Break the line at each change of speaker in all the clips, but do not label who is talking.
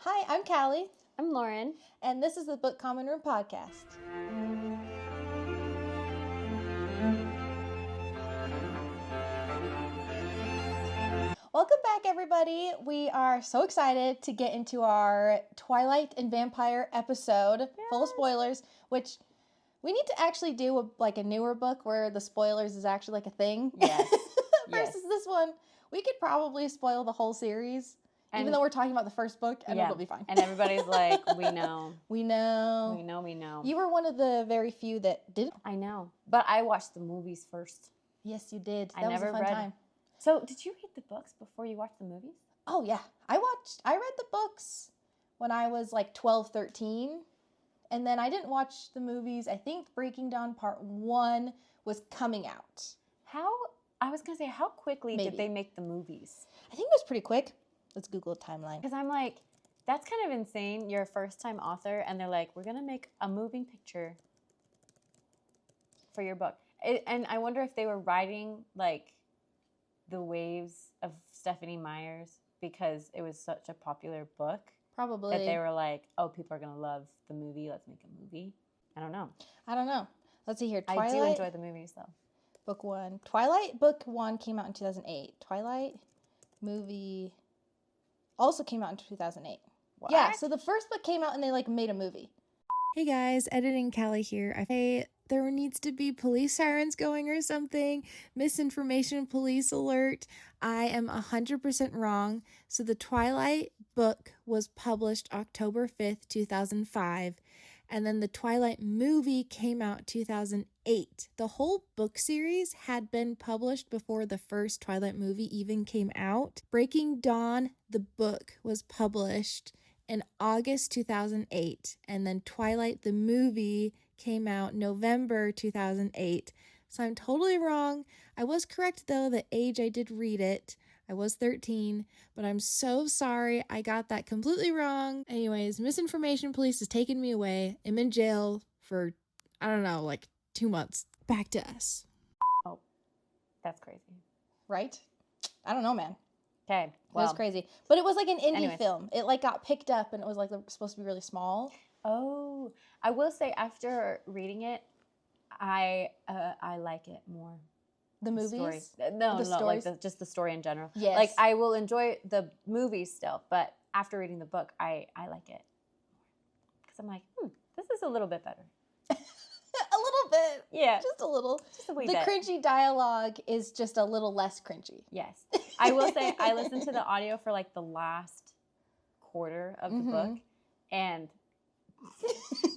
Hi, I'm Callie.
I'm Lauren.
And this is the Book Common Room Podcast. Welcome back, everybody. We are so excited to get into our Twilight and Vampyre episode, full of spoilers, which we need to actually do a newer book where the spoilers is actually like a thing.
Yes.
Versus this one, we could probably spoil the whole series. Even though we're talking about the first book, and it'll be fine.
And everybody's like, we know.
We know.
We know, we know.
You were one of the very few that didn't.
I know. But I watched the movies first.
Yes, you did.
I
That
never
was a fun
read.
time.
So, did you read the books before you watched the movies?
Oh, yeah. I read the books when I was like 12, 13. And then I didn't watch the movies. I think Breaking Dawn Part 1 was coming out.
I was going to say, how quickly
Maybe.
did they make the movies?
I think it was pretty quick. Let's Google a timeline.
Because I'm like, that's kind of insane. You're a first-time author, and they're like, we're going to make a moving picture for your book. And I wonder if they were riding, like, the waves of Stephenie Meyer's because it was such a popular book.
Probably.
That they were like, oh, people are going to love the movie. Let's make a movie. I don't know.
Let's see here. Twilight,
I do enjoy the movies, though.
Book 1. Twilight Book 1 came out in 2008. Twilight movie also came out in 2008.
What?
Yeah, so the first book came out and they made a movie. Hey guys, editing Callie here. There needs to be police sirens going or something. Misinformation police alert. I am 100% wrong. So the Twilight book was published October 5th, 2005. And then the Twilight movie came out 2008. The whole book series had been published before the first Twilight movie even came out. Breaking Dawn, the book, was published in August 2008. And then Twilight, the movie, came out November 2008. So I'm totally wrong. I was correct, though, the age I did read it. I was 13, but I'm so sorry I got that completely wrong. Anyways, misinformation police has taken me away. I'm in jail for, 2 months. Back to us.
Oh, that's crazy.
Right? I don't know, man.
Okay,
well. It was crazy. But it was like an indie
anyways.
film. It got picked up and it was supposed to be really small.
Oh, I will say after reading it, I like it more.
The movies?
Story. No,
stories?
just the story in general.
Yes.
Like, I will enjoy the movies still, but after reading the book, I like it. Because I'm like, this is a little bit better.
A little bit.
Yeah.
Just a little.
Just a wee
the
bit.
cringy dialogue is just a little less cringy.
Yes. I will say, I listened to the audio for, the last quarter of the book, and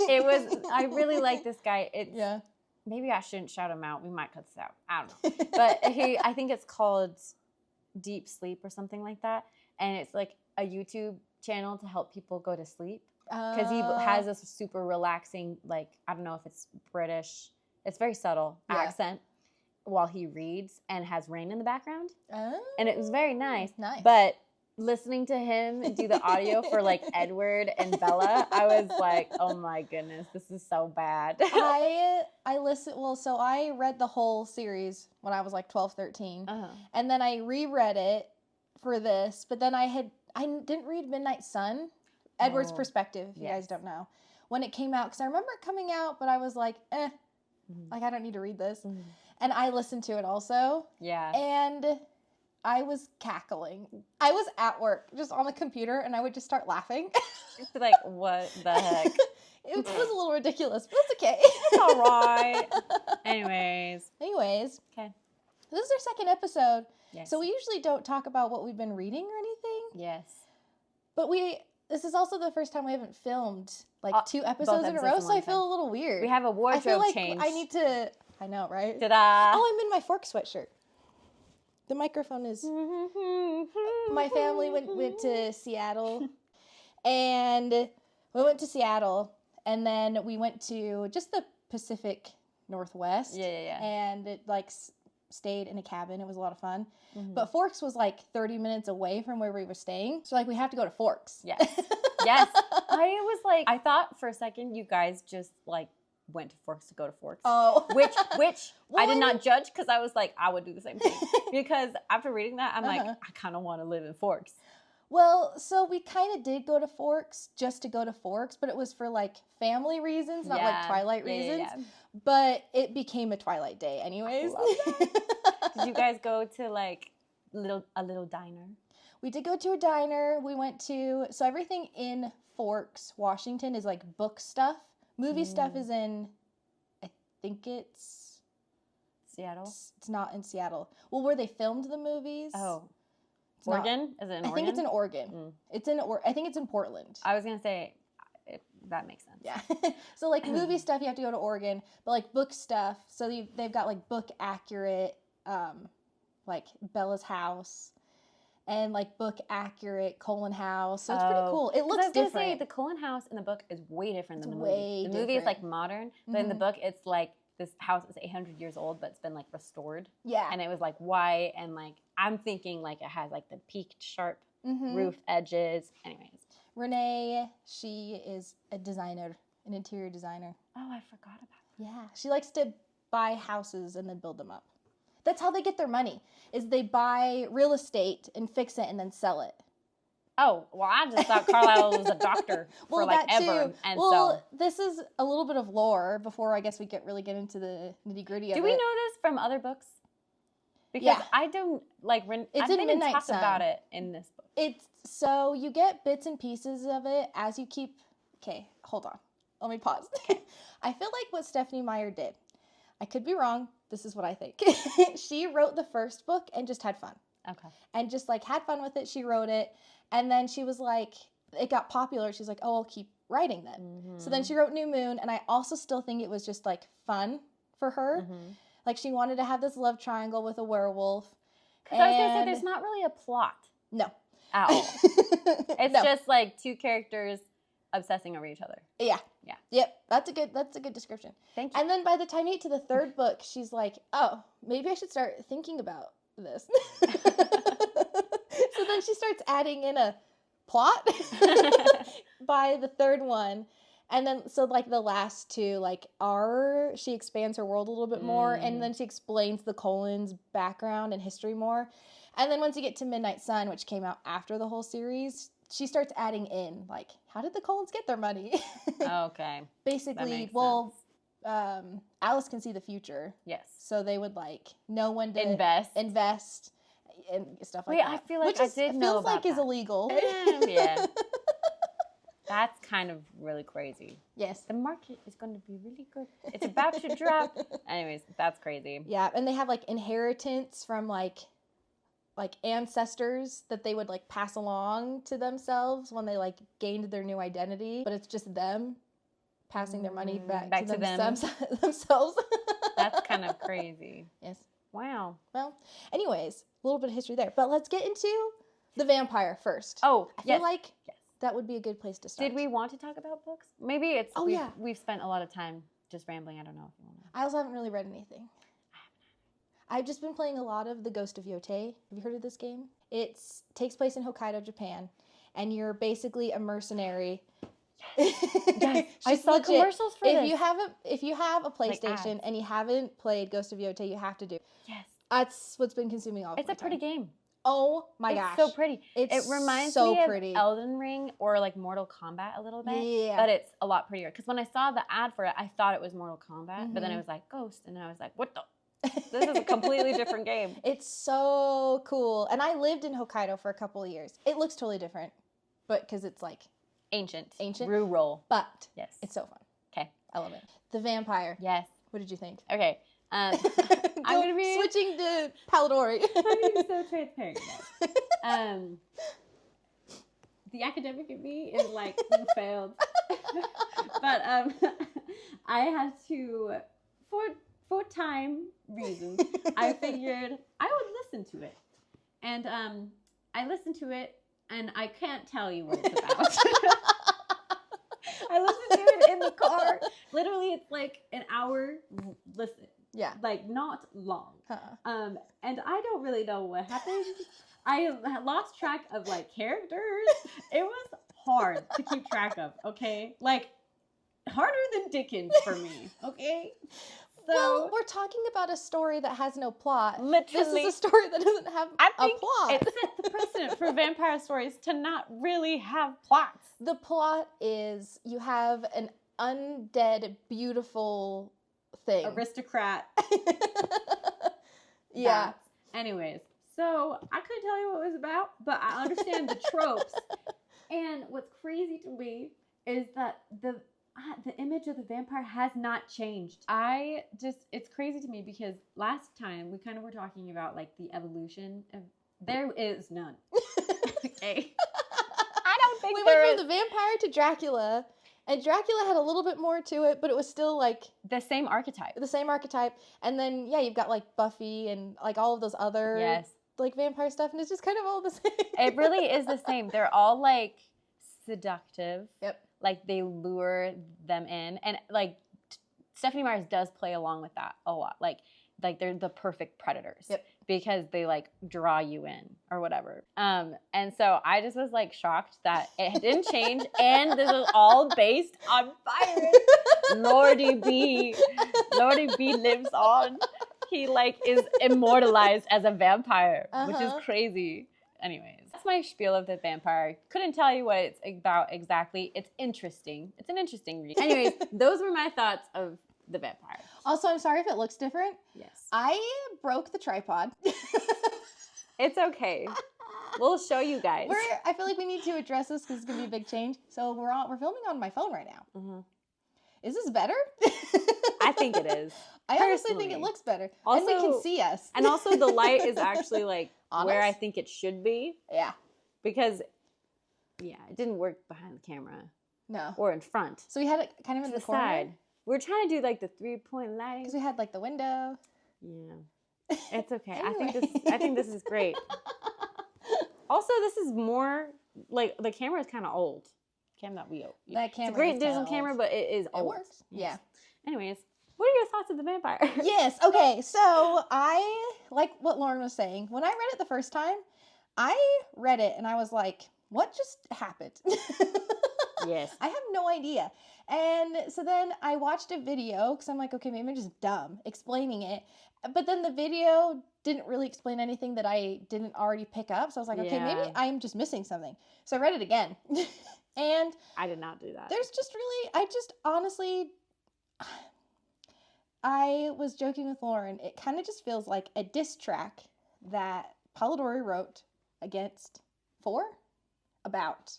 I really like this guy.
Yeah.
Maybe I shouldn't shout him out. We might cut this out. I don't know. But I think it's called Deep Sleep or something like that. And it's like a YouTube channel to help people go to sleep. Because he has this super relaxing, I don't know if it's British. It's very subtle accent while he reads and has rain in the background.
Oh.
And it was very nice.
Nice.
But listening to him do the audio for Edward and Bella, I was like, oh my goodness, this is so bad.
I listened, so I read the whole series when I was 12, 13.
Uh-huh.
And then I reread it for this, but then I didn't read Midnight Sun, Edward's perspective, if you guys don't know, when it came out, because I remember it coming out, but I was like, I don't need to read this. Mm-hmm. And I listened to it also. Yeah. And I was cackling. I was at work, just on the computer, and I would just start laughing.
Like, what the heck?
It was a little ridiculous, but it's okay.
It's all right. Anyways.
Okay. This is our second episode.
Yes.
So we usually don't talk about what we've been reading or anything.
Yes.
But this is also the first time we haven't filmed 2 episodes in a row, so I feel a little weird.
We have a wardrobe
I feel like
change.
I need to, I know, right?
Ta-da.
Oh, I'm in my Fork sweatshirt. The microphone is... My family went to Seattle, and then we went to just the Pacific Northwest.
Yeah.
And it stayed in a cabin. It was a lot of fun.
Mm-hmm.
But Forks was 30 minutes away from where we were staying. So we have to go to Forks.
Yes. Yes. I thought for a second you guys just went to Forks to go to Forks.
Oh.
Which I did not judge, because I was I would do the same thing. Because after reading that, I'm I kind of want to live in Forks.
Well, so we kind of did go to Forks just to go to Forks, but it was for like family reasons, not like Twilight reasons. Yeah. But it became a Twilight day anyways.
I love that. Did you guys go to like a little diner?
We did go to a diner. We went to, so everything in Forks, Washington is like book stuff. Movie stuff is in, I think it's
Seattle.
It's not in Seattle. Well, where they filmed the movies.
Oh. Oregon? Is it in Oregon?
I think it's in Oregon. I think it's in Portland.
I was going to say, that makes sense.
Yeah. So, like, movie stuff, you have to go to Oregon. But, like, book stuff, so they've got, like, book accurate, like, Bella's house. And, like, book accurate Colin house. So, it's pretty cool. It looks different. I was going to say,
the Colin house in the book is way different than the movie. The movie is, like, modern. But in the book, it's, like, this house is 800 years old, but it's been, like, restored.
Yeah.
And it was, like, white and, like, I'm thinking, like, it has, like, the peaked, sharp roof edges. Anyways.
Renee, she is a designer, an interior designer.
Oh, I forgot about that.
Yeah. She likes to buy houses and then build them up. That's how they get their money, is they buy real estate and fix it and then sell it.
Oh, well, I just thought Carlisle was a doctor for like ever. And
so this is a little bit of lore before I guess we really get into the nitty gritty of it.
Do we know this from other books? Because I don't like.
It's in Midnight
talk
Sun.
About it in this book.
It's so you get bits and pieces of it as you keep. Okay, hold on. Let me pause. Okay. I feel like what Stephenie Meyer did. I could be wrong. This is what I think. She wrote the first book and just had fun.
Okay.
And just like had fun with it. She wrote it. And then she was like, it got popular. She's like, oh, I'll keep writing then. Mm-hmm. So then she wrote New Moon. And I also still think it was just like fun for her. Mm-hmm. Like she wanted to have this love triangle with a werewolf.
Because I was going to say, there's not really a plot.
No.
At all. It's just like two characters obsessing over each other.
Yeah.
Yeah.
Yep. That's a good description.
Thank you.
And then by the time you get to the third book, she's like, oh, maybe I should start thinking about this. So then she starts adding in a plot by the third one. And then, so like the last two, like she expands her world a little bit more. And then she explains the Colons' background and history more. And then once you get to Midnight Sun, which came out after the whole series, she starts adding in, like, how did the Colons get their money?
Okay.
Basically, Alice can see the future.
Yes.
So they would, like, know when to
invest
and stuff like that.
I feel like I did know about that.
Feels like is illegal.
Yeah. That's kind of really crazy.
Yes.
The market is going to be really good. It's about to drop. Anyways, that's crazy.
Yeah, and they have, like, inheritance from, like ancestors that they would like pass along to themselves when they like gained their new identity, but it's just them passing their money back to themselves.
That's kind of crazy.
Yes.
Wow.
Well, anyways, a little bit of history there, but let's get into the Vampyre first.
Oh,
I feel like that would be a good place to start.
Did we want to talk about books? Maybe it's we've spent a lot of time just rambling. I don't know if you want to.
I also haven't really read anything. I've just been playing a lot of The Ghost of Yotei. Have you heard of this game? It takes place in Hokkaido, Japan, and you're basically a mercenary.
Yes. I saw commercials for this.
If you have a PlayStation and you haven't played Ghost of Yotei, you have to do.
Yes.
That's what's been consuming all of my time.
It's a pretty game.
Oh my gosh.
It's so pretty. It reminds me of
pretty.
Elden Ring or like Mortal Kombat a little bit.
Yeah.
But it's a lot prettier. Because when I saw the ad for it, I thought it was Mortal Kombat. But then it was like Ghost. And then I was like, what the? This is a completely different game.
It's so cool. And I lived in Hokkaido for a couple of years. It looks totally different. But because it's like
ancient.
Rural. But
yes,
it's so fun.
Okay.
I love it. The Vampyre.
Yes.
What did you think?
Okay. I'm going to be
switching to Polidori.
I'm going to be so transparent. The academic in me is like failed. But I had to, for time reasons, I figured I would listen to it. And I listened to it, and I can't tell you what it's about. I listened to it in the car. Literally, it's like an hour listen.
Yeah.
Like, not long.
Uh-uh.
And I don't really know what happened. I lost track of, like, characters. It was hard to keep track of, okay? Like, harder than Dickens for me, okay?
Well, we're talking about a story that has no plot.
Literally.
This is a story that doesn't have a plot.
It set the precedent for vampire stories to not really have plots.
The plot is you have an undead, beautiful thing.
Aristocrat.
Yeah.
Anyways, so I couldn't tell you what it was about, but I understand the tropes. And what's crazy to me is that the image of the vampire has not changed. It's crazy to me because last time we kind of were talking about like the evolution of, there is none. Okay. I don't think
we went from the vampire to Dracula. And Dracula had a little bit more to it, but it was still like
the same archetype.
And then you've got like Buffy and like all of those other like vampire stuff, and it's just kind of all the same.
It really is the same. They're all like seductive.
Yep.
Like they lure them in, and like Stephenie Meyer does play along with that a lot. Like they're the perfect predators.
Yep.
Because they like draw you in or whatever. And so I just was like shocked that it didn't change, and this is all based on Byron. Lordy B lives on. He like is immortalized as a vampire, which is crazy. Anyways, that's my spiel of the vampire. Couldn't tell you what it's about exactly. It's interesting. It's an interesting read. Anyways, those were my thoughts of the vampire.
Also, I'm sorry if it looks different.
Yes.
I broke the tripod.
It's okay. We'll show you guys.
I feel like we need to address this because it's gonna be a big change. So we're filming on my phone right now.
Mm-hmm.
Is this better?
I think it is.
I honestly think it looks better.
Also,
and we can see us.
And also the light is actually like where I think it should be.
Yeah.
Because, it didn't work behind the camera.
No.
Or in front.
So we had it kind of in the corner.
Side. We're trying to do like the 3-point lighting.
Because we had like the window.
Yeah. It's okay.
Anyway.
I think this is great. Also, this is more like the camera is kind of old. That we
that camera.
It's a great digital camera, but it is old.
It works.
Yes. Yeah. Anyways, what are your thoughts of the vampire?
Yes. Okay. So I like what Lauren was saying. When I read it the first time, I read it and I was like, "What just happened?"
Yes.
I have no idea. And so then I watched a video because I'm like, okay, maybe I'm just dumb explaining it. But then the video didn't really explain anything that I didn't already pick up. So I was like, okay, maybe I'm just missing something. So I read it again. And
I did not do that.
There's just really, honestly, I was joking with Lauren. It kind of just feels like a diss track that Polidori wrote about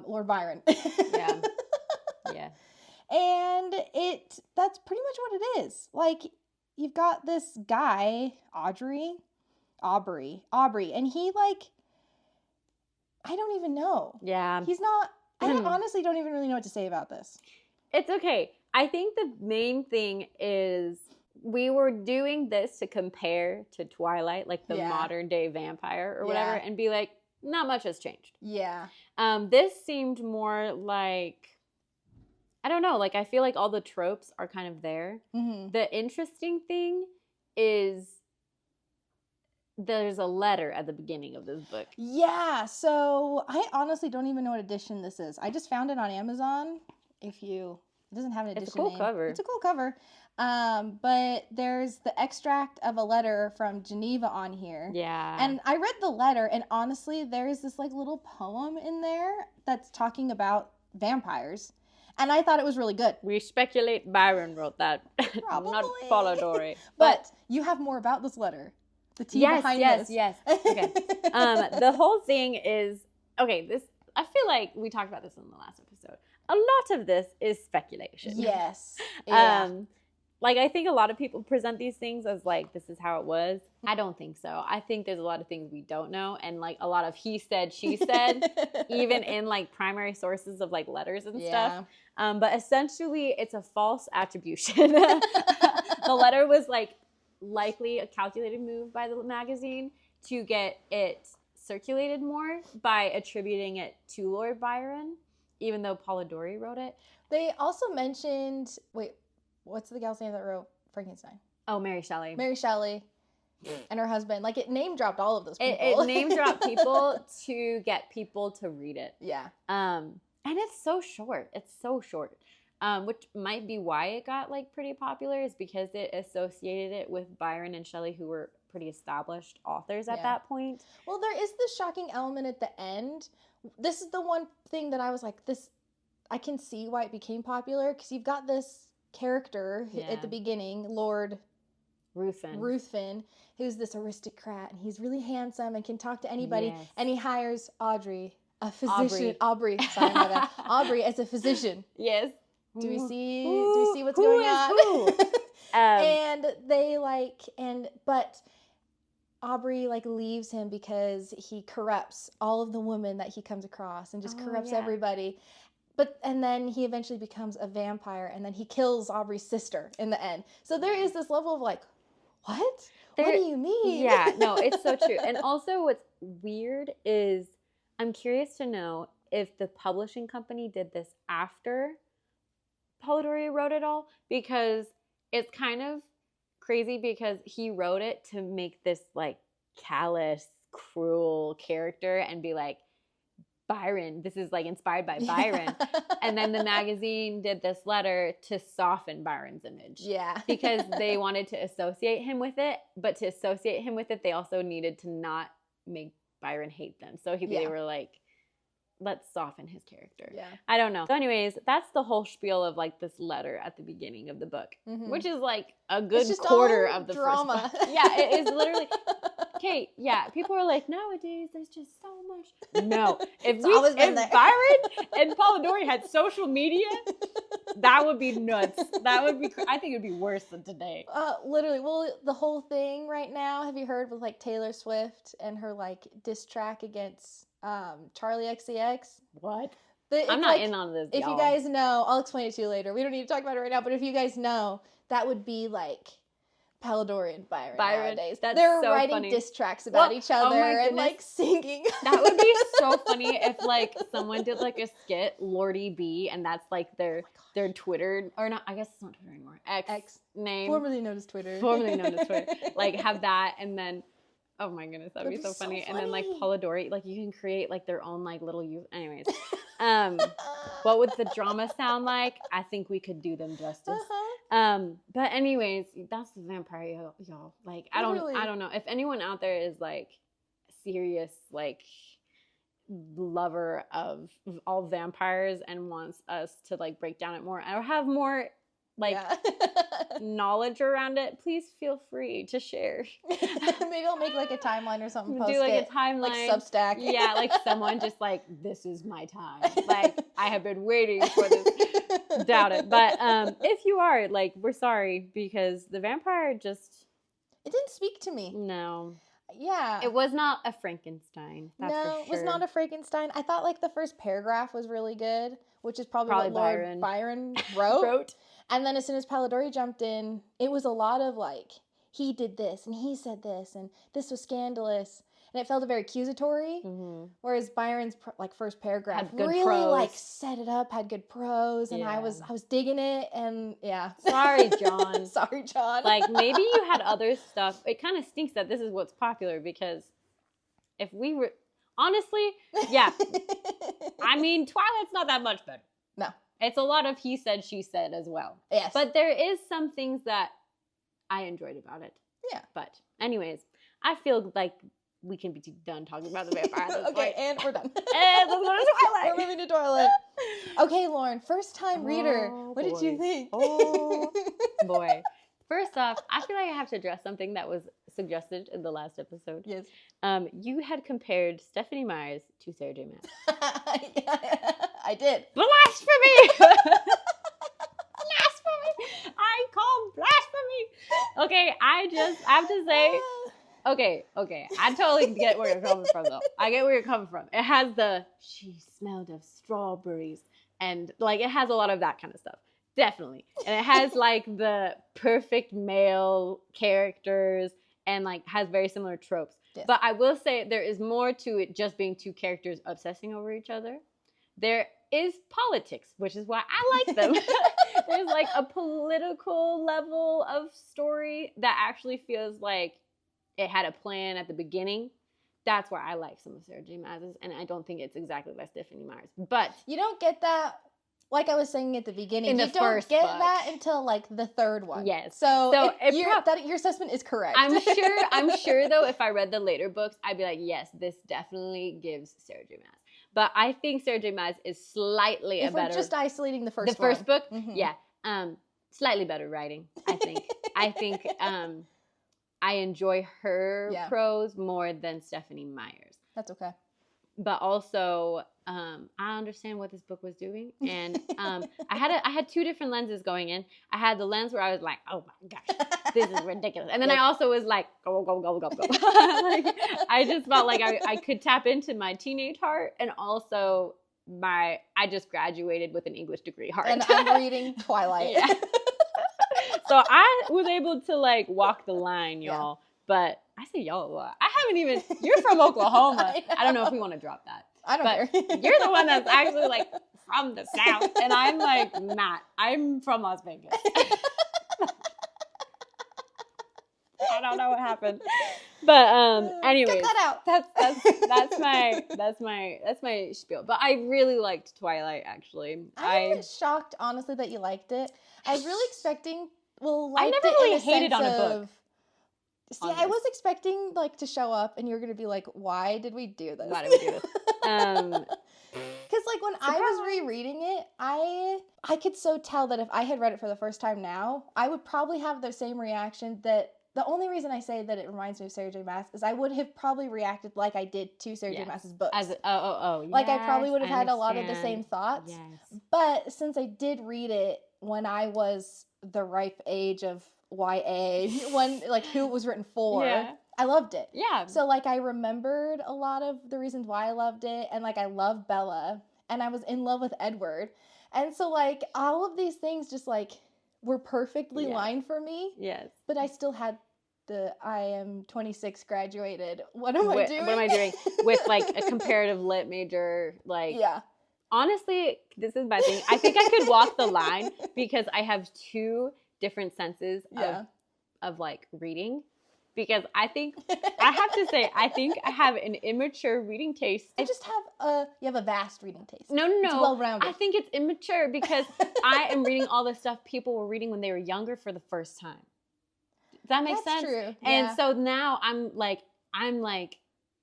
Lord Byron.
Yeah. Yeah.
And that's pretty much what it is. Like, you've got this guy, Aubrey, and he like, I don't even know.
Yeah.
He's not, I honestly don't even really know what to say about this.
It's okay. I think the main thing is we were doing this to compare to Twilight, like the modern day vampire or whatever, and be like, not much has changed.
Yeah.
This seemed more like, I don't know, like I feel like all the tropes are kind of there. Mm-hmm. The interesting thing is there's a letter at the beginning of this book.
Yeah, so I honestly don't even know what edition this is. I just found it on Amazon. It doesn't have an edition.
It's a cool
name.
cover.
It's a cool cover. But there's the extract of a letter from Geneva on here.
Yeah.
And I read the letter, and honestly, there's this like little poem in there that's talking about vampires. And I thought it was really good.
We speculate Byron wrote that.
Probably.
Not Polidori.
But you have more about this letter. The tea behind this.
Yes. Okay. The whole thing is, this, I feel like we talked about this in the last episode. A lot of this is speculation.
Yes. Yeah.
Like, I think a lot of people present these things as, like, this is how it was. I don't think so. I think there's a lot of things we don't know. And, like, a lot of he said, she said, even in, like, primary sources of, like, letters and stuff. But essentially, it's a false attribution. The letter was, like, likely a calculated move by the magazine to get it circulated more by attributing it to Lord Byron, even though Polidori wrote it.
They also mentioned, what's the gal's name that wrote Frankenstein?
Oh, Mary Shelley.
Mary Shelley and her husband. Like, it name dropped all of those people.
It name dropped people to get people to read it.
Yeah.
And it's so short. It's so short. which might be why it got like pretty popular, is because it associated it with Byron and Shelley, who were pretty established authors at that point.
Well, there is this shocking element at the end. This is the one thing that I was like, this, I can see why it became popular, because you've got this character at the beginning, Lord Ruthven, who's this aristocrat, and he's really handsome and can talk to anybody, and he hires Aubrey, a physician. Aubrey, sorry about that. Aubrey as a physician.
Yes.
Do we see what's going on? And they but Aubrey like leaves him because he corrupts all of the women that he comes across and just corrupts everybody. And then he eventually becomes a vampire, and then he kills Aubrey's sister in the end. So there is this level of like, what? What do you mean?
Yeah, no, it's so true. And also what's weird is I'm curious to know if the publishing company did this after Polidori wrote it all, because it's kind of crazy because he wrote it to make this like callous, cruel character and be like, Byron, this is like inspired by Byron. And then the magazine did this letter to soften Byron's image.
Yeah.
Because they wanted to associate him with it, but to associate him with it, they also needed to not make Byron hate them. So they were like, let's soften his character.
Yeah.
I don't know. So anyways, that's the whole spiel of like this letter at the beginning of the book, which is like a good quarter of the drama. First book. Yeah, it is literally. Okay, yeah, people are like, nowadays there's just so much. No, if Byron and Polidori had social media, that would be nuts. That would be. I think it would be worse than today.
Literally, well, the whole thing right now. Have you heard with like Taylor Swift and her like diss track against Charlie XCX?
What? I'm not in on this.
If you guys know, I'll explain it to you later. We don't need to talk about it right now. But if you guys know, that would be like Polidori and Byron nowadays. They're so writing diss tracks about each other and like singing.
That would be so funny if like someone did like a skit, Lordy B, and that's like their Twitter, or not, I guess it's not Twitter anymore. X name.
Formerly known as Twitter.
Like have that, and then oh my goodness, that'd be so funny. And then like Polidori, like you can create like their own like little anyways. What would the drama sound like? I think we could do them justice. But anyways, that's the Vampire, y'all. Like I don't know if anyone out there is like serious like lover of all vampires and wants us to like break down it more or have more like knowledge around it, please feel free to share.
Maybe I'll make like a timeline or something.
Do like a timeline,
like Substack.
Yeah, like someone just like, this is my time. Like I have been waiting for this. Doubt it, but if you are, like, we're sorry, because the vampire just
it didn't speak to me.
No.
Yeah.
It was not a Frankenstein. That's for sure.
It was not a Frankenstein. I thought like the first paragraph was really good, which is probably what Lord Byron wrote. And then as soon as Polidori jumped in, it was a lot of like, he did this and he said this and this was scandalous. And it felt very accusatory. Whereas Byron's like first paragraph really prose. Like set it up, had good prose, and I was digging it. And yeah,
sorry, John.
Sorry, John.
Like maybe you had other stuff. It kind of stinks that this is what's popular, because if we were honestly, yeah, I mean, Twilight's not that much better.
No,
it's a lot of he said, she said as well.
Yes,
but there is some things that I enjoyed about it.
Yeah, but
anyways, I feel like we can be done talking about the vampire.
Okay, and we're done.
And let's go to Twilight.
We're moving to Twilight. Okay, Lauren, first time reader. What did you think?
Oh, boy. First off, I feel like I have to address something that was suggested in the last episode.
Yes.
You had compared Stephenie Meyers to Sarah J. Maas.
I did.
Blasphemy! Blasphemy! I call blasphemy! Okay, I have to say... Okay. I totally get where you're coming from, though. I get where you're coming from. It has she smelled of strawberries. And, like, it has a lot of that kind of stuff. Definitely. And it has, like, the perfect male characters and, like, has very similar tropes. Yes. But I will say there is more to it just being two characters obsessing over each other. There is politics, which is why I like them. There's, like, a political level of story that actually feels like it had a plan at the beginning. That's where I like some of Sarah J. Maas's, and I don't think it's exactly like Stephenie Meyers. But
you don't get that like I was saying at the beginning,
In the
you don't
first
get
book.
that until like the third one.
Yes.
So your assessment is correct.
I'm sure though, if I read the later books, I'd be like, yes, this definitely gives Sarah J. Maas. But I think Sarah J. Maas is slightly
if we're just isolating the first
book, yeah, slightly better writing. I think I enjoy her prose more than Stephenie Meyer's.
That's okay.
But also, I understand what this book was doing, and I had two different lenses going in. I had the lens where I was like, "Oh my gosh, this is ridiculous," and then I also was like, "Go, go, go, go, go!" Like, I just felt like I could tap into my teenage heart, and also I just graduated with an English degree heart,
and I'm reading Twilight.
Yeah. So I was able to like walk the line, y'all. But I say y'all a lot. I haven't even. You're from Oklahoma. I don't know if we want to drop that.
I don't care.
You're the one that's actually like from the South, and I'm like not. I'm from Las Vegas. I don't know what happened, but anyways,
cut that out.
That's my spiel. But I really liked Twilight. Actually,
I'm shocked, honestly, that you liked it. I was really expecting.
I never really hated on a book.
See, I was expecting like to show up and you're going to be like, why did we do this?
Why did we do this?
Because like when I was rereading it, I could so tell that if I had read it for the first time now, I would probably have the same reaction. That the only reason I say that it reminds me of Sarah J. Maas is I would have probably reacted like I did to Sarah J. Maas's books. Like I probably would have had a lot of the same thoughts. Yes. But since I did read it when I was the ripe age of YA, when like who it was written for, I loved it. Yeah. So like I remembered a lot of the reasons why I loved it, and like I love Bella, and I was in love with Edward, and so like all of these things just like were perfectly lined for me. Yes. But I still had I am 26, graduated. What am I doing? What am I doing
with like a comparative lit major? Like honestly, this is my thing. I think I could walk the line because I have two different senses of like reading, because I think I have to say I think I have an immature reading taste.
I just have you have a vast reading taste.
No,
it's well-rounded.
I think it's immature because I am reading all the stuff people were reading when they were younger for the first time. Does that make sense? True. And so now I'm like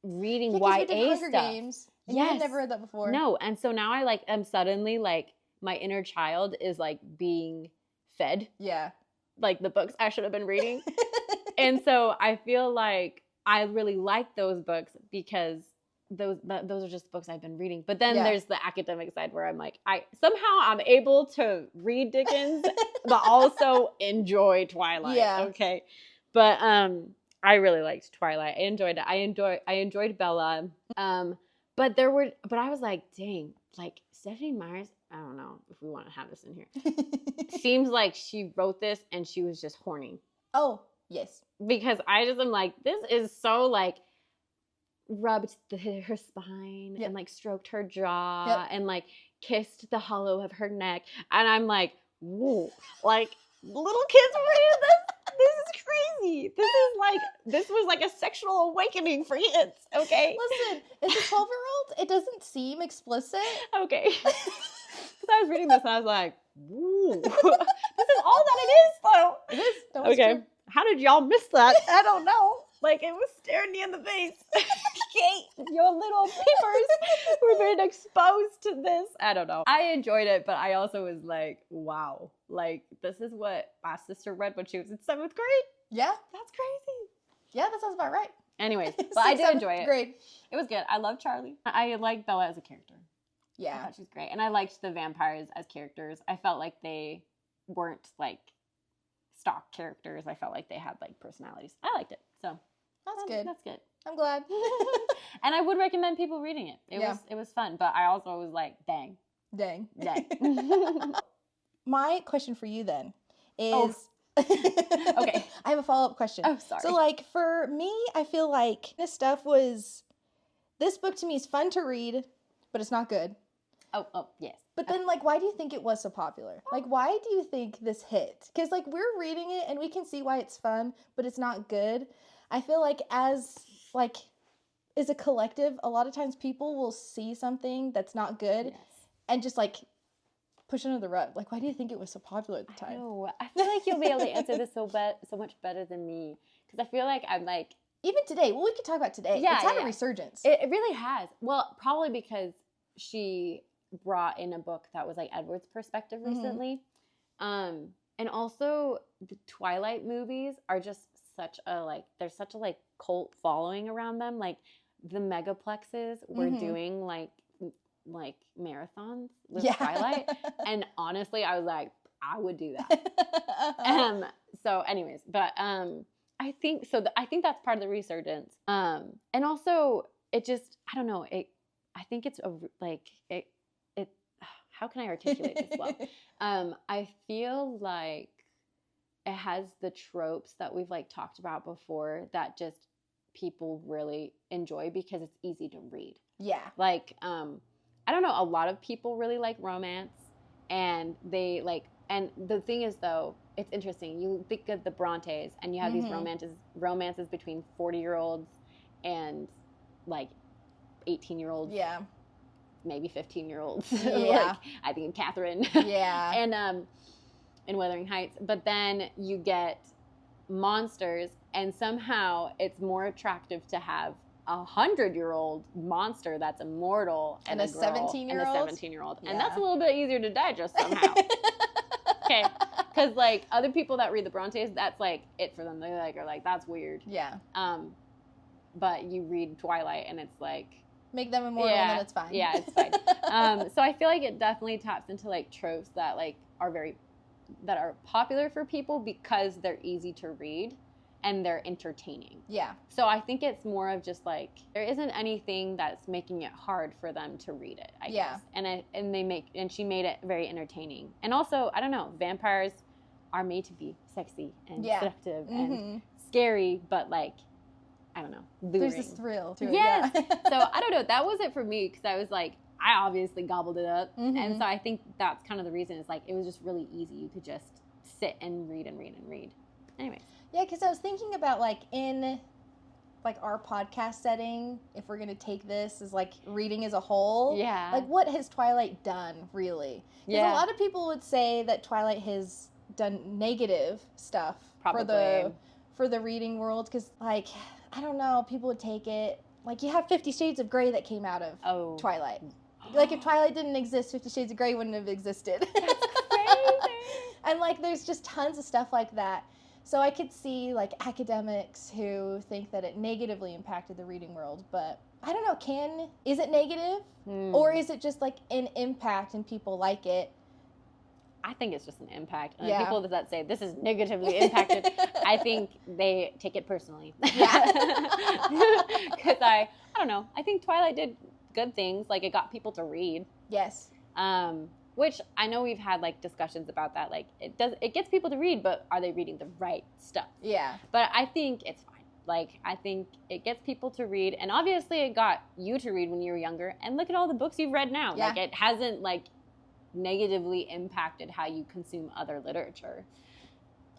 reading YA
Hunger
stuff.
Games, and you had never read that before.
No, and so now I like am suddenly like my inner child is like being fed. Yeah. Like the books I should have been reading. And so I feel like I really like those books because those are just books I've been reading. But then there's the academic side where I'm like, I'm able to read Dickens, but also enjoy Twilight. Yeah. Okay. But I really liked Twilight. I enjoyed it. I enjoyed Bella. But I was like, dang, like Stephenie Meyer's, I don't know if we want to have this in here. Seems like she wrote this and she was just horny.
Oh, yes.
Because I just am like, this is so like rubbed her spine and like stroked her jaw and like kissed the hollow of her neck. And I'm like, whoa, like little kids were reading this. This is crazy. This was like a sexual awakening for kids. Okay.
Listen, as a 12-year-old, it doesn't seem explicit.
Okay. Because I was reading this and I was like, ooh, this is all that it is, though.
It is. That
okay.
True.
How did y'all miss that? I don't know. Like, it was staring me in the face. Okay, your little peepers were being exposed to this. I don't know. I enjoyed it, but I also was like, wow. Like, this is what my sister read when she was in 7th grade?
Yeah.
That's crazy.
Yeah, that sounds about right.
Anyways, but I did enjoy it. Grade. It was good. I love Charlie. I like Bella as a character. Yeah. I thought she was great. And I liked the vampires as characters. I felt like they weren't, like, stock characters. I felt like they had, like, personalities. I liked it. So.
That's good.
That's good.
I'm glad.
And I would recommend people reading it. It was fun. But I also was like, dang.
Dang.
Dang.
My question for you then is... okay. I have a follow-up question.
Oh, sorry.
So, like, for me, I feel like this book to me is fun to read, but it's not good.
Oh, yes.
But then, like, why do you think it was so popular? Like, why do you think this hit? Because, like, we're reading it, and we can see why it's fun, but it's not good. I feel like as a collective, a lot of times people will see something that's not good and just, like, push under the rug? Like, why do you think it was so popular at the time?
I feel like you'll be able to answer this so much better than me. Because I feel like I'm like...
Even today. Well, we could talk about today.
Yeah,
it's had a resurgence.
It really has. Well, probably because she brought in a book that was like Edward's perspective recently. And also the Twilight movies are just such a like, there's such a like cult following around them. Like the megaplexes were doing like marathons with Twilight. And honestly, I was like, I would do that. So anyways, but I think so. I think that's part of the resurgence. And also it just, I don't know. I think it's it. How can I articulate this well? I feel like it has the tropes that we've like talked about before that just people really enjoy because it's easy to read. Yeah. Like, I don't know. A lot of people really like romance, and they like. And the thing is, though, it's interesting. You think of the Brontes, and you have these romances between 40-year-olds and like 18-year-olds. Yeah. Maybe 15-year-olds. Yeah. Like, I think Catherine. Yeah. And in Wuthering Heights. But then you get monsters, and somehow it's more attractive to have a 100-year-old monster that's immortal and a 17-year-old. Yeah. And that's a little bit easier to digest somehow. Okay. Because like other people that read the Brontes, that's like it for them. They like are like, that's weird. Yeah. But you read Twilight and it's like, make them immortal and then it's fine. Yeah, it's fine. So I feel like it definitely taps into like tropes that like that are popular for people because they're easy to read and they're entertaining. Yeah. So I think it's more of just like there isn't anything that's making it hard for them to read it, I guess. And she made it very entertaining. And also, I don't know, vampires are made to be sexy and seductive and scary, but like I don't know, luring. There's this thrill to it. Yes. Yeah. So I don't know. That was it for me because I was like, I obviously gobbled it up. And so I think that's kind of the reason is like, it was just really easy. You could just sit and read and read and read. Anyways.
Yeah, because I was thinking about like in like our podcast setting, if we're going to take this as like reading as a whole. Yeah. Like what has Twilight done really? Because a lot of people would say that Twilight has done negative stuff for the reading world because like, I don't know, people would take it, like you have 50 Shades of Grey that came out of Twilight. Like if Twilight didn't exist, 50 Shades of Grey wouldn't have existed. That's crazy. And like there's just tons of stuff like that. So I could see like academics who think that it negatively impacted the reading world, but I don't know, is it negative? Or is it just like an impact and people like it?
I think it's just an impact. And people that say this is negatively impacted, I think they take it personally. Yeah. Because I don't know. I think Twilight did good things. Like it got people to read. Yes. Which I know we've had like discussions about that. Like it gets people to read, but are they reading the right stuff? Yeah. But I think it's fine. Like I think it gets people to read, and obviously it got you to read when you were younger. And look at all the books you've read now. Yeah. Like it hasn't like negatively impacted how you consume other literature.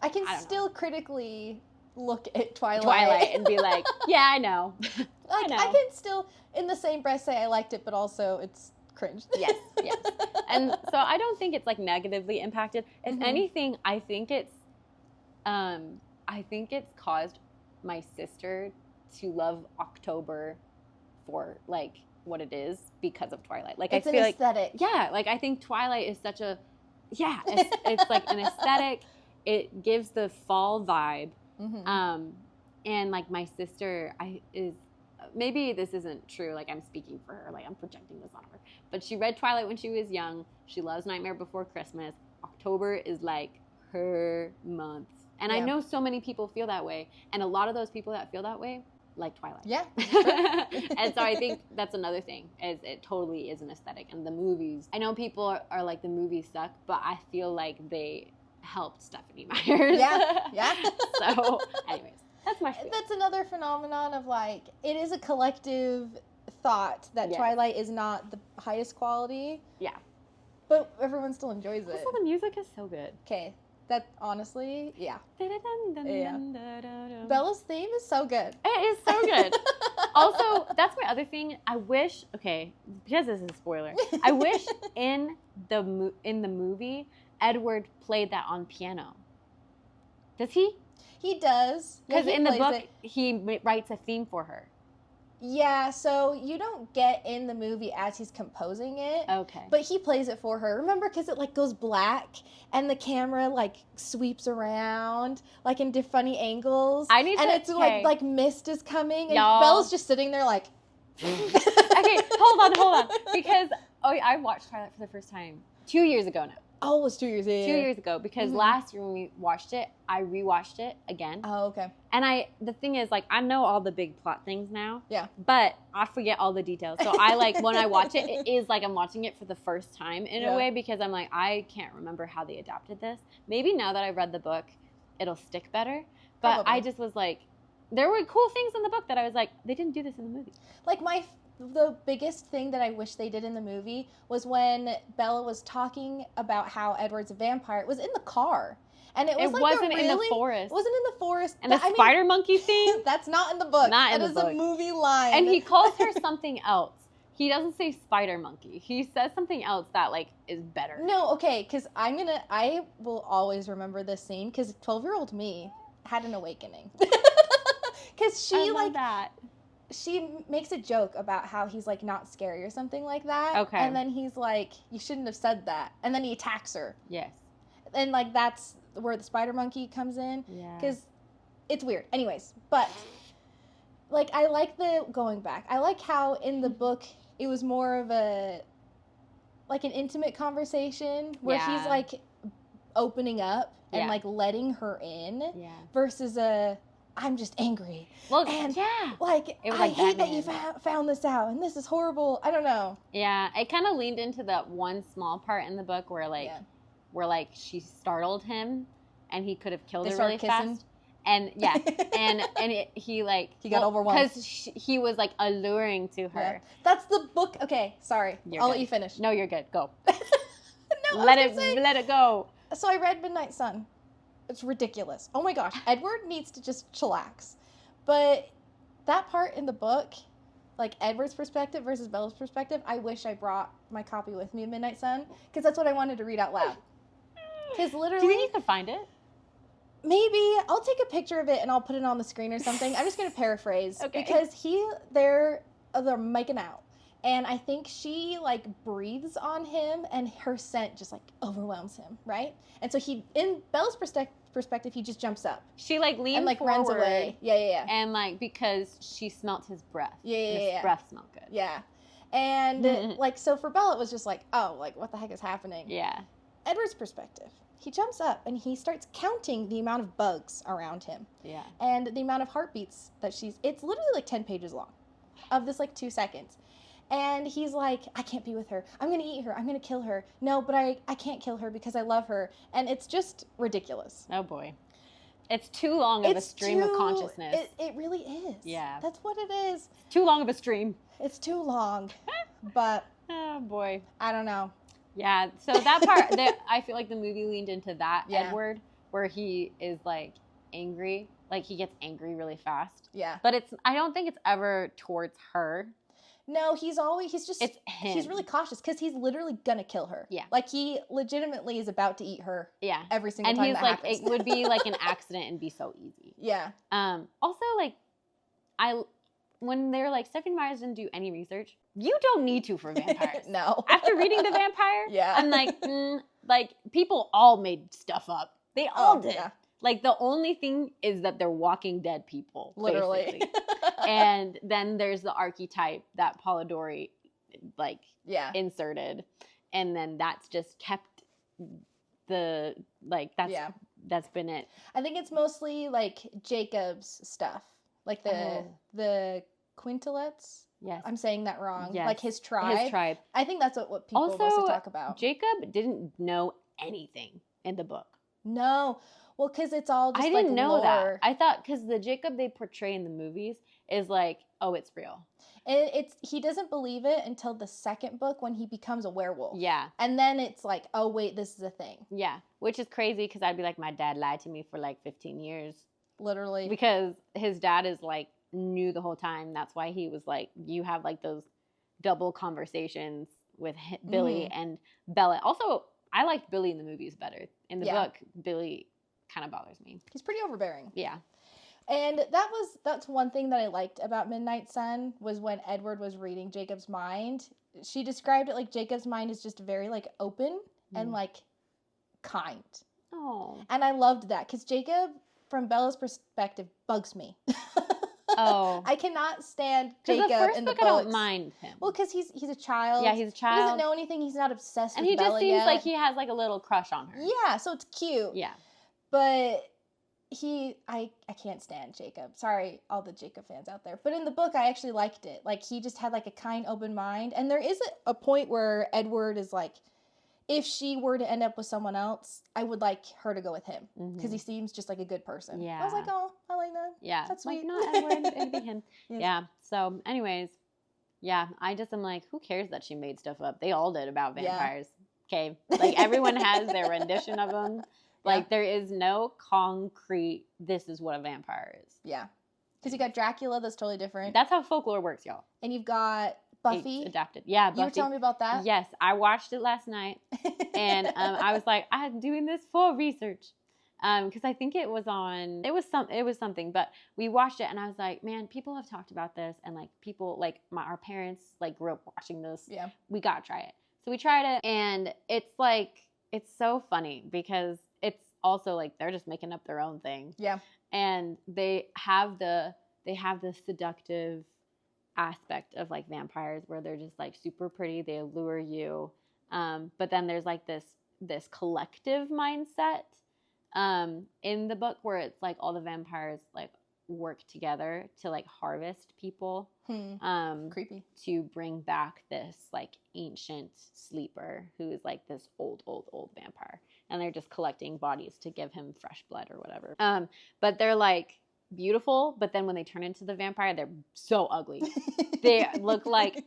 I can still critically look at
Twilight and be like, yeah, I know.
Like I can still in the same breath say I liked it, but also it's cringe. Yes.
And so I don't think it's like negatively impacted. If anything, I think it's caused my sister to love October for like what it is because of Twilight. Like
it's
I feel
an aesthetic.
Like like I think Twilight is such a it's like an aesthetic. It gives the fall vibe. And like my sister maybe this isn't true, like I'm speaking for her, like I'm projecting this on her, but she read Twilight when she was young. She loves Nightmare Before Christmas. October is like her month. And I know so many people feel that way, and a lot of those people that feel that way like Twilight. Yeah. And so I think that's another thing, is it totally is an aesthetic. And the movies, I know people are like the movies suck, but I feel like they helped Stephenie Meyer. Yeah. So anyways, that's my spiel.
That's another phenomenon of like, it is a collective thought that Twilight is not the highest quality. Yeah. But everyone still enjoys it.
Also, the music is so good.
Okay. That honestly, yeah. Bella's theme is so good.
It is so good. Also, that's my other thing. I wish, okay, because this is a spoiler, I wish in the movie, Edward played that on piano. Does he?
He does.
Because in the book, he writes a theme for her.
Yeah, so you don't get in the movie as he's composing it.
Okay.
But he plays it for her. Remember, because it, like, goes black, and the camera, like, sweeps around, like, in funny angles.
And it's,
like, mist is coming, and Bella's just sitting there, like...
Okay, hold on. Because I watched Twilight for the first time 2 years ago now.
Oh, it was 2 years ago.
2 years ago, because last year when we watched it, I rewatched it again.
Oh, okay.
And the thing is, like, I know all the big plot things now.
Yeah.
But I forget all the details. So I, like, when I watch it, it is like I'm watching it for the first time in a way, because I'm like, I can't remember how they adapted this. Maybe now that I've read the book, it'll stick better. But probably. I just was like, there were cool things in the book that I was like, they didn't do this in the movie.
Like, the biggest thing that I wish they did in the movie was when Bella was talking about how Edward's a vampire. It was in the car. And it wasn't in the forest. It wasn't in the forest.
And the spider monkey thing?
That's not in the book.
Not in the book.
That is a movie line.
And he calls her something else. He doesn't say spider monkey. He says something else that, like, is better.
No, okay, because I will always remember this scene, because 12-year-old me had an awakening. Because she, she makes a joke about how he's, like, not scary or something like that.
Okay.
And then he's like, you shouldn't have said that. And then he attacks her.
Yes.
And, like, that's where the spider monkey comes in.
Yeah.
Because it's weird. Anyways, but, like, I like going back. I like how in the book it was more of an intimate conversation where he's, like, opening up and, like, letting her in versus I'm just angry.
Well,
and like, I hate that you found this out, and this is horrible. I don't know.
Yeah, it kind of leaned into that one small part in the book where, like, she startled him, and he could have killed her really fast. And he got overwhelmed because he was, like, alluring to her.
Yeah. That's the book. Okay, sorry. I'll let you finish.
No, you're good. Go.
No,
let it go.
So I read Midnight Sun. It's ridiculous. Oh my gosh. Edward needs to just chillax. But that part in the book, like Edward's perspective versus Bella's perspective, I wish I brought my copy with me of Midnight Sun, because that's what I wanted to read out loud. Because literally...
Do you think you could find it?
Maybe. I'll take a picture of it and I'll put it on the screen or something. I'm just going to paraphrase.
Okay.
Because they're making out. And I think she, like, breathes on him, and her scent just, like, overwhelms him, right? And so in Bella's perspective, he just jumps up.
She, like, leans
and, like,
forward.
runs away. Yeah.
And, like, because she smelt his breath.
His
breath smelled good.
Yeah. And, like, so for Bella, it was just like, oh, like, what the heck is happening?
Yeah.
Edward's perspective. He jumps up, and he starts counting the amount of bugs around him.
Yeah.
And the amount of heartbeats that it's literally, like, 10 pages long of this, like, 2 seconds. And he's like, I can't be with her. I'm going to eat her. I'm going to kill her. No, but I can't kill her because I love her. And it's just ridiculous.
Oh, boy. It's too long of a stream of consciousness.
It really is.
Yeah.
That's what it is.
Too long of a stream.
It's too long. But.
Oh, boy.
I don't know.
Yeah. So that part, I feel like the movie leaned into that,
yeah.
Edward, where he is, like, angry. Like, he gets angry really fast.
Yeah.
But I don't think it's ever towards her.
No, it's
him.
He's really cautious because he's literally gonna kill her.
Yeah.
Like, he legitimately is about to eat her.
Yeah.
Every single time that happens.
And he's like, it would be like an accident and be so easy.
Yeah.
Also, like, when they're like, Stephenie Meyer didn't do any research, you don't need to for vampires.
No.
After reading The Vampire,
yeah.
I'm like, like, people all made stuff up. They all did. Yeah. Like, the only thing is that they're Walking Dead people.
Literally.
And then there's the archetype that Polidori, like, inserted. And then that's just kept that's been it.
I think it's mostly, like, Jacob's stuff. Like, the quintillets.
Yes.
I'm saying that wrong.
Yes.
Like, his tribe.
His tribe.
I think that's what people
also,
mostly talk about.
Jacob didn't know anything in the book.
No. Well, because it's all just,
I didn't know
lore.
that. I thought, because the Jacob they portray in the movies is like, oh, it's real.
He doesn't believe it until the second book when he becomes a werewolf.
Yeah.
And then it's like, oh, wait, this is a thing.
Yeah. Which is crazy, because I'd be like, my dad lied to me for like 15 years.
Literally.
Because his dad is like knew the whole time. That's why he was like, you have like those double conversations with Billy and Bella. Also, I liked Billy in the movies better. In the book, Billy kind of bothers me.
He's pretty overbearing.
Yeah.
And that's one thing that I liked about Midnight Sun was when Edward was reading Jacob's mind. She described it like Jacob's mind is just very like open and like kind.
Oh.
And I loved that because Jacob, from Bella's perspective, bugs me.
Oh.
I cannot stand Jacob in the books.
I don't mind him.
Well, because he's a child.
Yeah, he's a child.
He doesn't know anything. He's not obsessed with Bella yet.
And he just seems like he has like a little crush on her.
Yeah, so it's cute.
Yeah.
But I can't stand Jacob. Sorry, all the Jacob fans out there. But in the book, I actually liked it. Like, he just had like a kind, open mind. And there is a point where Edward is like, if she were to end up with someone else, I would like her to go with him. Because he seems just like a good person.
Yeah.
I was like, oh, I like that.
Yeah.
That's sweet.
Like, not Edward, it'd be him. Yes. Yeah. So, anyways, yeah, I just am like, who cares that she made stuff up? They all did about vampires. Okay. Like, everyone has their rendition of them. Like, there is no concrete, this is what a vampire is.
Yeah. Because you got Dracula, that's totally different.
That's how folklore works, y'all.
And you've got Buffy.
It's adapted. Yeah, Buffy.
You were telling me about that?
Yes, I watched it last night. And I was like, I'm doing this for research. Because I think it was something. But we watched it, and I was like, man, people have talked about this. And, like, people, like, our parents, like, grew up watching this.
Yeah.
We got to try it. So we tried it, and it's, like, it's so funny because it's also like they're just making up their own thing. Yeah. And they have the seductive aspect of like vampires where they're just like super pretty, they allure you. But then there's like this collective mindset in the book where it's like all the vampires like work together to like harvest people.
Creepy.
To bring back this like ancient sleeper who is like this old vampire. And they're just collecting bodies to give him fresh blood or whatever. But they're like beautiful, but then when they turn into the vampire, they're so ugly. They look like,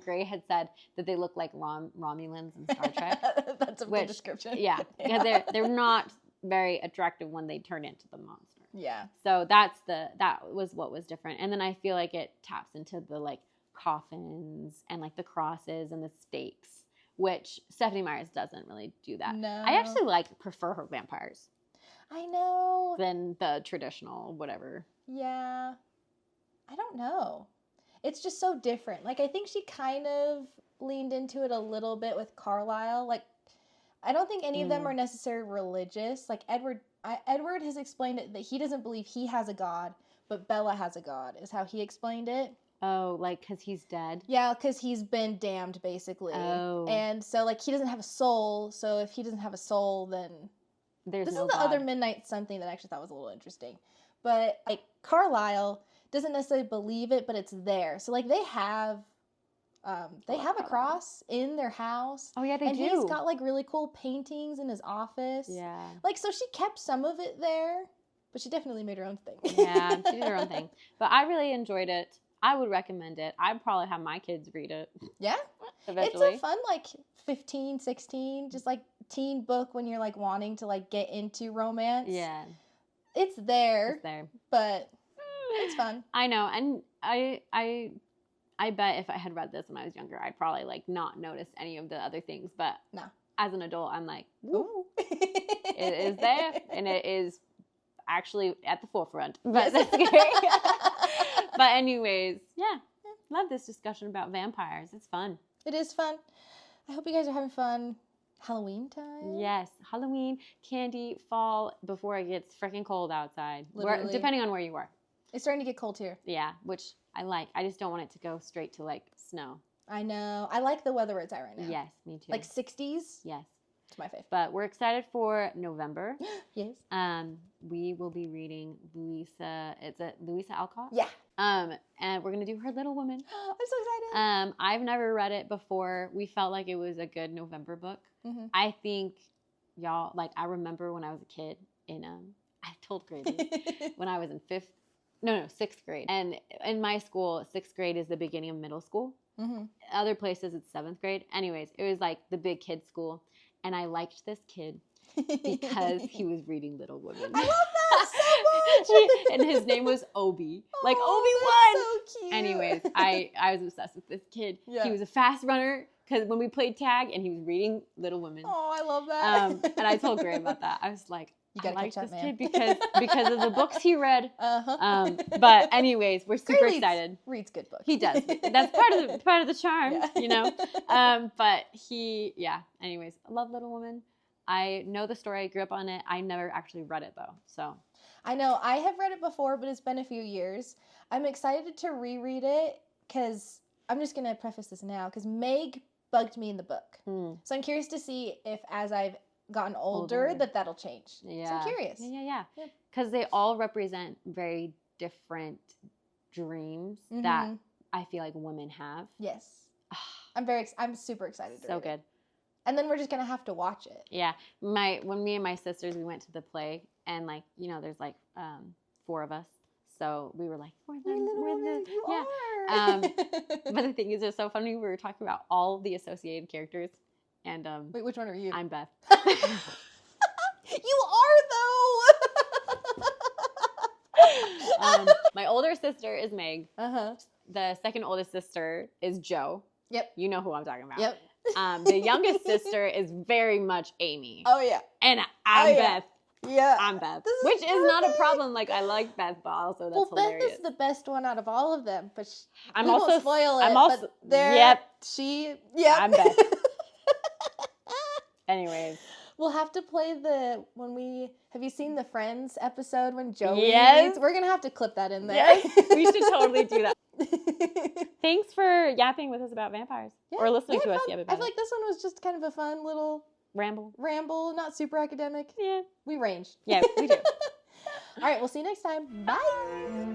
Gray had said that they look like Romulans in Star Trek.
That's a good description.
Yeah, because they're not very attractive when they turn into the monster.
Yeah.
So that was what was different. And then I feel like it taps into the like coffins and like the crosses and the stakes, which Stephenie Meyer doesn't really do that.
No.
I actually prefer her vampires.
I know.
Than the traditional whatever.
Yeah. I don't know. It's just so different. Like, I think she kind of leaned into it a little bit with Carlisle. Like, I don't think any of them are necessarily religious. Like, Edward has explained it that he doesn't believe he has a god, but Bella has a god, is how he explained it.
Oh, like, because he's dead?
Yeah, because he's been damned, basically. Oh. And so, like, he doesn't have a soul, so if he doesn't have a soul, then... This is the other Midnight Sun thing that I actually thought was a little interesting. But, like, Carlisle doesn't necessarily believe it, but it's there. So, like, they have a cross in their house.
Oh, yeah, they do.
And he's got, like, really cool paintings in his office.
Yeah.
Like, so she kept some of it there, but she definitely made her own thing.
Yeah, she did her own thing. But I really enjoyed it. I would recommend it. I'd probably have my kids read it.
Yeah.
Eventually.
It's a fun, like, 15, 16, just, like, teen book when you're, like, wanting to, like, get into romance.
Yeah.
It's there.
It's there.
But it's fun.
I know. And I bet if I had read this when I was younger, I'd probably, like, not notice any of the other things. But
no.
As an adult, I'm like, ooh. It is there. And it is actually at the forefront. But that's scary. But anyways, yeah. Love this discussion about vampires. It's fun.
It is fun. I hope you guys are having fun. Halloween time?
Yes. Halloween, candy, fall, before it gets freaking cold outside. Depending on where you are.
It's starting to get cold here.
Yeah, which I like. I just don't want it to go straight to, like, snow.
I know. I like the weather it's at right now.
Yes, me too.
Like 60s?
Yes.
It's my favorite.
But we're excited for November.
Yes.
We will be reading Louisa Alcott?
Yeah.
And we're going to do Her Little Woman.
I'm so excited.
I've never read it before. We felt like it was a good November book. Mm-hmm. I think y'all, like, I remember when I was a kid I told Grady when I was in sixth grade. And in my school, 6th grade is the beginning of middle school. Mm-hmm. Other places, it's 7th grade. Anyways, it was like the big kid school. And I liked this kid because he was reading Little Women.
I love that so
And his name was Obi. Like
Oh,
Obi-Wan.
so cute.
Anyways, I was obsessed with this kid.
Yeah.
He was a fast runner because when we played tag and he was reading Little Women.
Oh, I love that.
And I told Gray about that. I was like,
you gotta
I like
catch up,
this
man.
kid because of the books he read.
Uh-huh.
But anyways, we're super excited.
Reads good books.
He does. That's part of the charm,
Yeah.
you know. But anyways, I love Little Women. I know the story. I grew up on it. I never actually read it though. So
I know I have read it before, but it's been a few years. I'm excited to reread it because I'm just gonna preface this now because Meg bugged me in the book. So I'm curious to see if as I've gotten older that'll change.
Yeah.
So I'm curious.
Yeah. Because they all represent very different dreams that I feel like women have.
Yes. I'm super excited to read it.
So good.
And then we're just gonna have to watch it.
Yeah. When me and my sisters, we went to the play and like, you know, there's like 4 of us. So we were like, But the thing is, it's so funny. We were talking about all the associated characters. And
wait, which one are you?
I'm Beth.
You are though.
My older sister is Meg.
Uh-huh.
The second oldest sister is Jo.
Yep.
You know who I'm talking about.
Yep.
The youngest sister is very much Amy.
Oh yeah.
And I'm Beth.
Yeah.
I'm Beth. Which is not a problem. Like I like Beth, but also that's hilarious.
Beth is the best one out of all of them, but
I'm
we
also
won't spoil it.
I'm also
Yep.
I'm Beth. Anyways.
We'll have to play have you seen the Friends episode when Joey
Yes.
We're going to have to clip that in there.
Yes, we should totally do that. Thanks for yapping with us about vampires.
Yeah,
or listening to us yap
I
about
feel like this one was just kind of a fun little ramble, not super academic.
Yeah.
We ranged.
Yeah, we do.
All right, we'll see you next time. Bye.